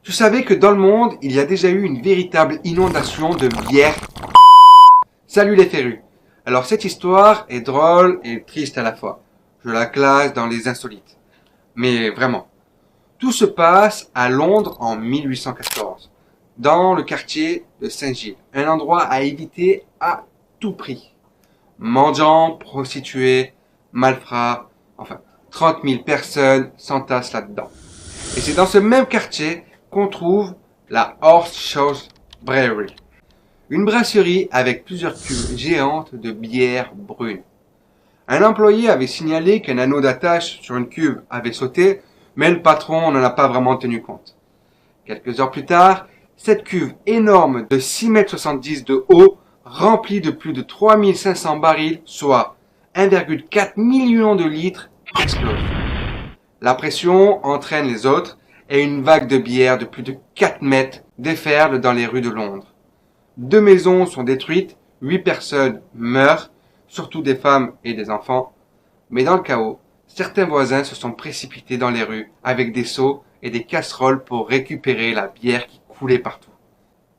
Tu savais que dans le monde, il y a déjà eu une véritable inondation de bière? Salut les férus. Alors cette histoire est drôle et triste à la fois. Je la classe dans les insolites. Mais vraiment. Tout se passe à Londres en 1814, dans le quartier de Saint-Gilles, un endroit à éviter à tout prix. Mendiants, prostituées, malfrats, enfin 30 000 personnes s'entassent là-dedans. Et c'est dans ce même quartier qu'on trouve la Horse Shows Brewery. Une brasserie avec plusieurs cuves géantes de bière brune. Un employé avait signalé qu'un anneau d'attache sur une cuve avait sauté, mais le patron n'en a pas vraiment tenu compte. Quelques heures plus tard, cette cuve énorme de 6,70 m de haut, remplie de plus de 3500 barils, soit 1,4 million de litres, explose. La pression entraîne les autres et une vague de bière de plus de 4 mètres déferle dans les rues de Londres. 2 maisons sont détruites, 8 personnes meurent, surtout des femmes et des enfants. Mais dans le chaos, certains voisins se sont précipités dans les rues avec des seaux et des casseroles pour récupérer la bière qui coulait partout.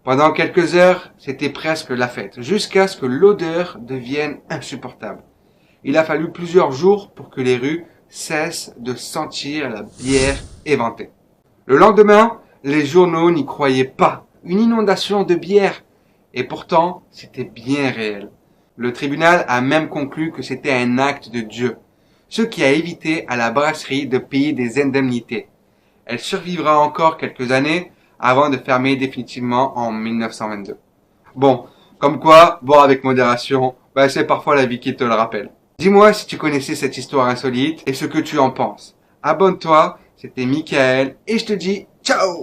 Pendant quelques heures, c'était presque la fête, jusqu'à ce que l'odeur devienne insupportable. Il a fallu plusieurs jours pour que les rues cessent de sentir la bière éventée. Le lendemain, les journaux n'y croyaient pas. Une inondation de bière. Et pourtant, c'était bien réel. Le tribunal a même conclu que c'était un acte de Dieu, ce qui a évité à la brasserie de payer des indemnités. Elle survivra encore quelques années avant de fermer définitivement en 1922. Bon, comme quoi, boire avec modération, c'est parfois la vie qui te le rappelle. Dis-moi si tu connaissais cette histoire insolite et ce que tu en penses. Abonne-toi, c'était Michael et je te dis ciao!